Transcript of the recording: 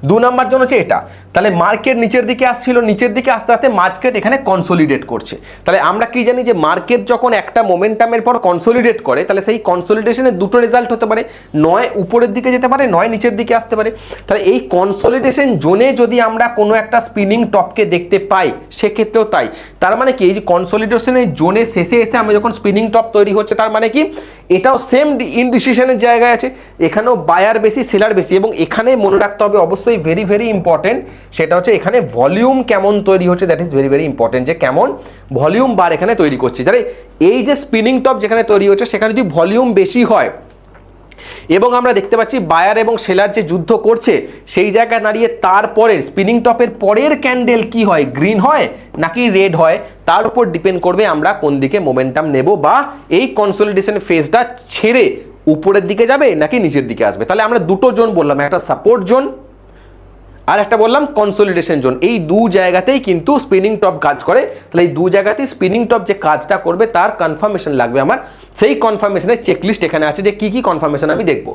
2 number zone হচ্ছে এটা। তাহলে মার্কেট নিচের দিকে আসছিল, নিচের দিকে আস্তে আস্তে মার্কেট এখানে কনসোলিডেট করছে। তাহলে আমরা কি জানি যে মার্কেট যখন একটা মোমেন্টামের পর কনসোলিডেট করে তাহলে সেই কনসোলিডেশনের দুটো রেজাল্ট হতে পারে, নয় উপরের দিকে যেতে পারে, নয় নিচের দিকে আসতে পারে। তাহলে এই কনসোলিডেশন জোনে যদি আমরা কোনো একটা স্পিনিং টপকে দেখতে পাই সেক্ষেত্রেও তাই। তার মানে কি এই যে কনসোলিডেশনের জোনে শেষে এসে আমি যখন স্পিনিং টপ তৈরি হচ্ছে তার মানে কি এটাও সেম ইনডিসিশনের জায়গায় আছে, এখানেও বায়ার বেশি সেলার বেশি। এবং এখানে মনে রাখতে হবে অবশ্যই ভেরি ভেরি ইম্পর্টেন্ট, সেটা হচ্ছে এখানে ভলিউম কেমন তৈরি হচ্ছে, that is very very important যে কেমন ভলিউম বার এখানে তৈরি করছে। তাহলে এই যে স্পিনিং টপ যেখানে তৈরি হচ্ছে সেখানে যদি ভলিউম বেশি হয় এবং আমরা দেখতে পাচ্ছি বায়ার এবং সেলার যে যুদ্ধ করছে সেই জায়গায় দাঁড়িয়ে তারপরে স্পিনিং টপের পরের ক্যান্ডেল কি হয়, গ্রিন হয় নাকি রেড হয়, তার উপর ডিপেন্ড করবে আমরা কোন দিকে মোমেন্টাম নেব বা এই কনসোলিডেশন ফেজটা ছেড়ে উপরের দিকে যাবে নাকি নিচের দিকে আসবে। তাহলে আমরা দুটো জোন বললাম, একটা সাপোর্ট জোন আর একটা বললাম কনসোলিডেশন জোন। এই দু জায়গাতেই কিন্তু স্পিনিং টপ কাজ করে। তাহলে এই দু জায়গাতেই স্পিনিং টপ যে কাজটা করবে তার কনফার্মেশন লাগবে আমার, সেই কনফার্মেশনের চেকলিস্ট এখানে আছে যে কি কি কনফার্মেশন আমি দেখবো।